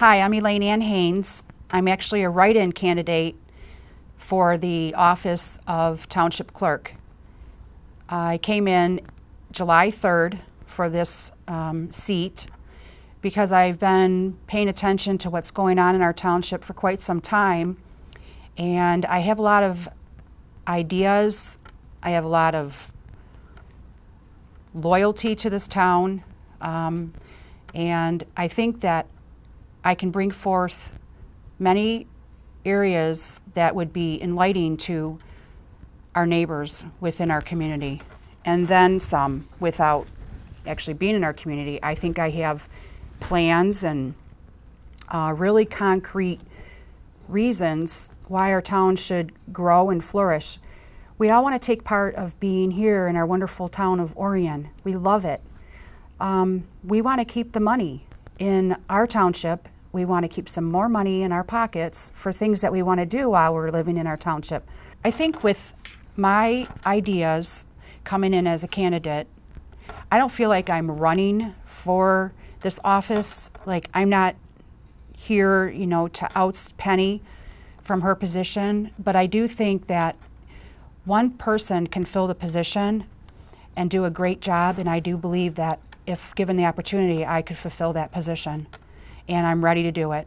Hi, I'm Elaine Haynes. I'm actually a write-in candidate for the office of Township Clerk. I came in July 3rd for this seat because I've been paying attention to what's going on in our township for quite some time, and I have a lot of ideas. I have a lot of loyalty to this town, and I think that I can bring forth many areas that would be enlightening to our neighbors within our community, and then some without actually being in our community. I think I have plans and really concrete reasons why our town should grow and flourish. We all want to take part of being here in our wonderful town of Orion. We love it. We want to keep the money in our township. We want to keep some more money in our pockets for things that we want to do while we're living in our township. I think with my ideas coming in as a candidate, I don't feel like I'm running for this office. Like, I'm not here, you know, to oust Penny from her position, but I do think that one person can fill the position and do a great job, and I do believe that if given the opportunity, I could fulfill that position, and I'm ready to do it.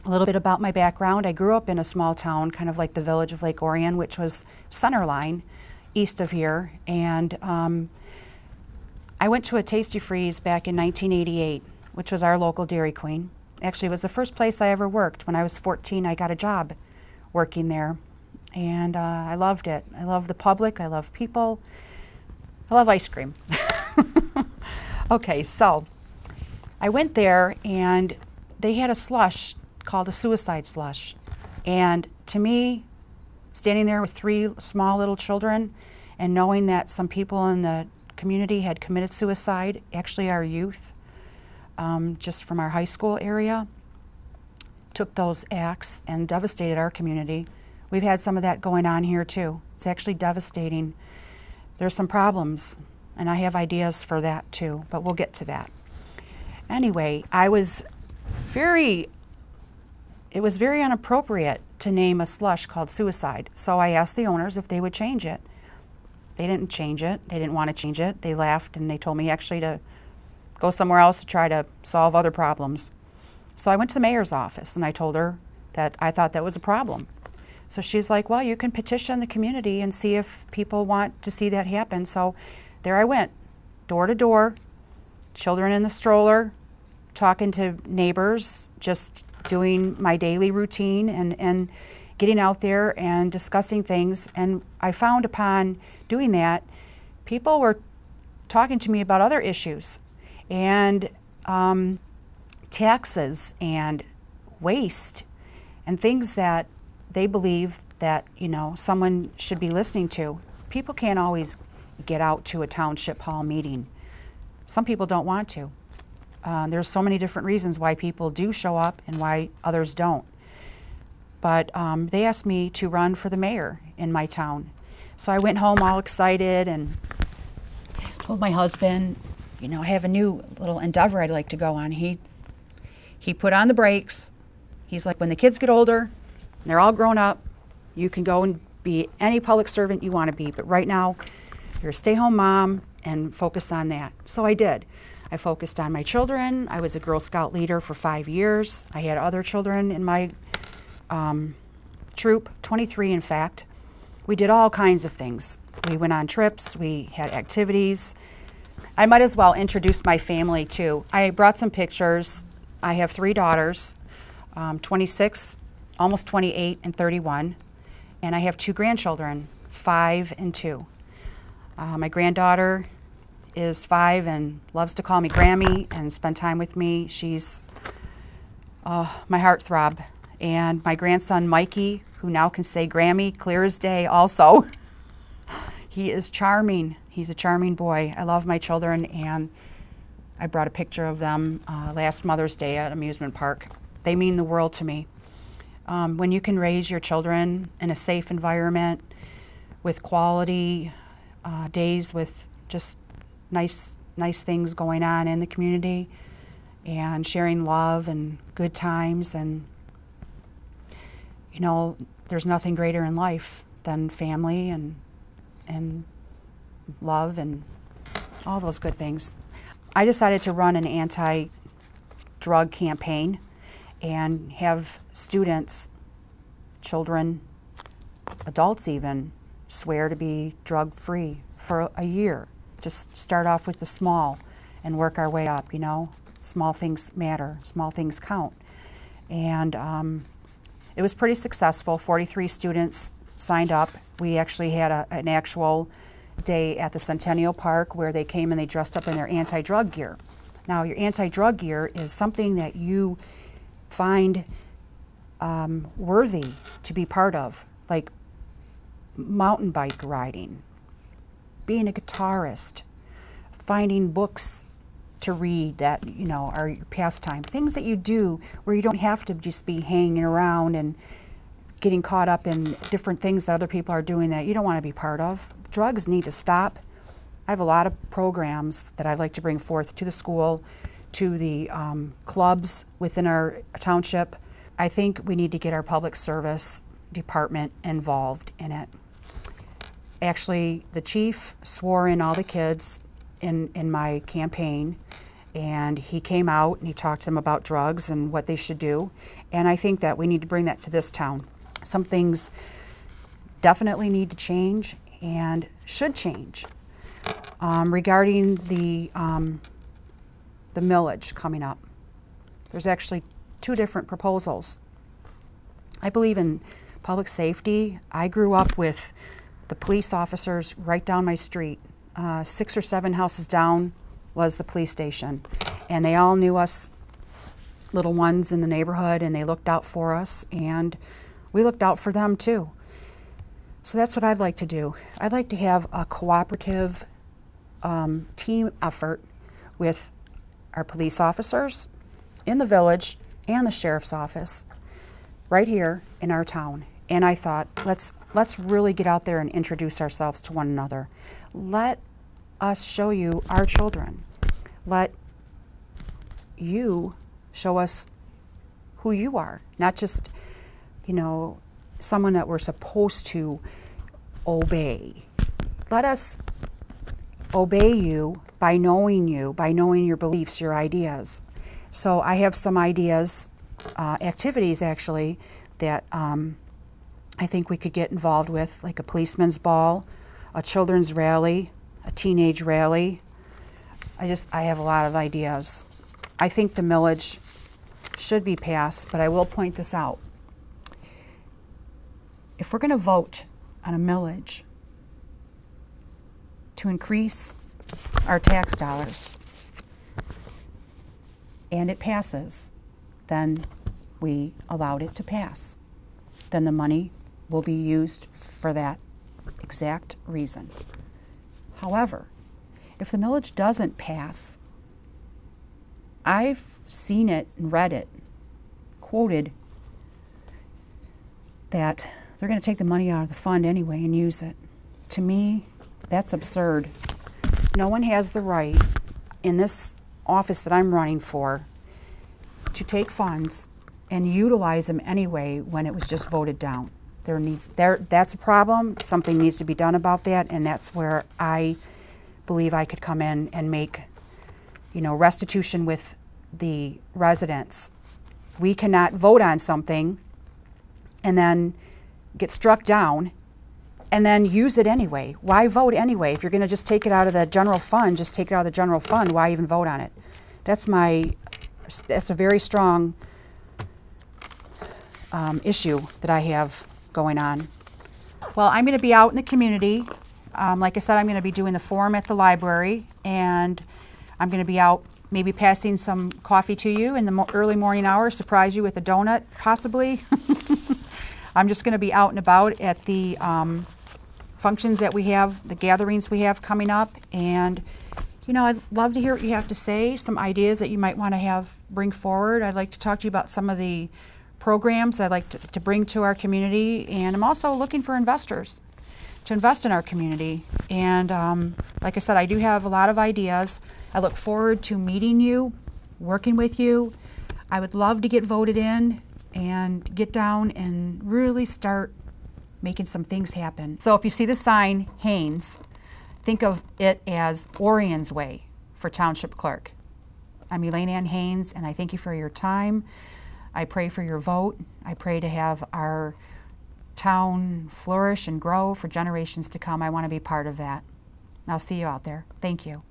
A little bit about my background. I grew up in a small town, kind of like the village of Lake Orion, which was centerline east of here, and I went to a Tasty Freeze back in 1988, which was our local Dairy Queen. Actually, it was the first place I ever worked. When I was 14, I got a job working there, and I loved it. I love the public, I love people, I love ice cream. Okay, so I went there and they had a slush called a suicide slush. And to me, standing there with 3 small little children and knowing that some people in the community had committed suicide, actually our youth, just from our high school area, took those acts and devastated our community. We've had some of that going on here too. It's actually devastating. There's some problems, and I have ideas for that too, but we'll get to that. Anyway, it was very inappropriate to name a slush called suicide. So I asked the owners if they would change it. They didn't change it. They didn't want to change it. They laughed and they told me actually to go somewhere else to try to solve other problems. So I went to the mayor's office and I told her that I thought that was a problem. So she's like, well, you can petition the community and see if people want to see that happen. So there I went, door to door, children in the stroller, talking to neighbors, just doing my daily routine and getting out there and discussing things. And I found upon doing that, people were talking to me about other issues and taxes and waste and things that they believe that, you know, someone should be listening to. People can't always get out to a township hall meeting. Some people don't want to. There's so many different reasons why people do show up and why others don't. But they asked me to run for the mayor in my town. So I went home all excited and told my husband, you know, I have a new little endeavor I'd like to go on. He put on the brakes. He's like, when the kids get older, and they're all grown up, you can go and be any public servant you want to be. But right now, you're a stay-home mom and focus on that. So I did. I focused on my children. I was a Girl Scout leader for 5 years. I had other children in my troop, 23 in fact. We did all kinds of things. We went on trips, we had activities. I might as well introduce my family too. I brought some pictures. I have 3 daughters, 26, almost 28, and 31. And I have 2 grandchildren, 5 and 2. My granddaughter is 5 and loves to call me Grammy and spend time with me. She's my heartthrob. And my grandson, Mikey, who now can say Grammy clear as day also. He is charming. He's a charming boy. I love my children, and I brought a picture of them last Mother's Day at amusement park. They mean the world to me. When you can raise your children in a safe environment with quality days with just nice things going on in the community, and sharing love and good times. And, you know, there's nothing greater in life than family and love and all those good things. I decided to run an anti-drug campaign and have students, children, adults even, swear to be drug-free for a year. Just start off with the small and work our way up, you know. Small things matter, small things count. And it was pretty successful. 43 students signed up. We actually had an actual day at the Centennial Park where they came and they dressed up in their anti-drug gear. Now, your anti-drug gear is something that you find worthy to be part of, like mountain bike riding, being a guitarist, finding books to read that, you know, are your pastime, things that you do where you don't have to just be hanging around and getting caught up in different things that other people are doing that you don't want to be part of. Drugs need to stop. I have a lot of programs that I'd like to bring forth to the school, to the clubs within our township. I think we need to get our public service department involved in it. Actually, the chief swore in all the kids in my campaign, and he came out and he talked to them about drugs and what they should do. And I think that we need to bring that to this town. Some things definitely need to change and should change. Regarding the millage coming up, there's actually two different proposals. I believe in public safety. I grew up with the police officers right down my street. 6 or 7 houses down was the police station, and they all knew us little ones in the neighborhood, and they looked out for us, and we looked out for them too. So that's what I'd like to do. I'd like to have a cooperative team effort with our police officers in the village and the sheriff's office right here in our town. And I thought, let's really get out there and introduce ourselves to one another. Let us show you our children. Let you show us who you are, not just, you know, someone that we're supposed to obey. Let us obey you by knowing your beliefs, your ideas. So I have some ideas, activities actually, that I think we could get involved with, like a policeman's ball, a children's rally, a teenage rally. I have a lot of ideas. I think the millage should be passed, but I will point this out. If we're going to vote on a millage to increase our tax dollars and it passes, then we allowed it to pass. Then the money will be used for that exact reason. However, if the millage doesn't pass, I've seen it and read it, quoted, that they're going to take the money out of the fund anyway and use it. To me, that's absurd. No one has the right in this office that I'm running for to take funds and utilize them anyway when it was just voted down. That's a problem. Something needs to be done about that, and that's where I believe I could come in and make, you know, restitution with the residents. We cannot vote on something and then get struck down and then use it anyway. Why vote anyway? If you're going to just take it out of the general fund, just take it out of the general fund. Why even vote on it? That's a very strong issue that I have going on. Well, I'm going to be out in the community. Like I said, I'm going to be doing the forum at the library, and I'm going to be out maybe passing some coffee to you in the early morning hours, surprise you with a donut, possibly. I'm just going to be out and about at the functions that we have, the gatherings we have coming up, and you know, I'd love to hear what you have to say, some ideas that you might want to bring forward. I'd like to talk to you about some of the programs I'd like to bring to our community, and I'm also looking for investors to invest in our community. And like I said, I do have a lot of ideas. I look forward to meeting you working with you. I would love to get voted in and get down and really start making some things happen. So if you see the sign, Haynes, think of it as Orion's Way for Township Clerk. I'm Elaine Ann Haynes, and I thank you for your time. I pray for your vote. I pray to have our town flourish and grow for generations to come. I want to be part of that. I'll see you out there. Thank you.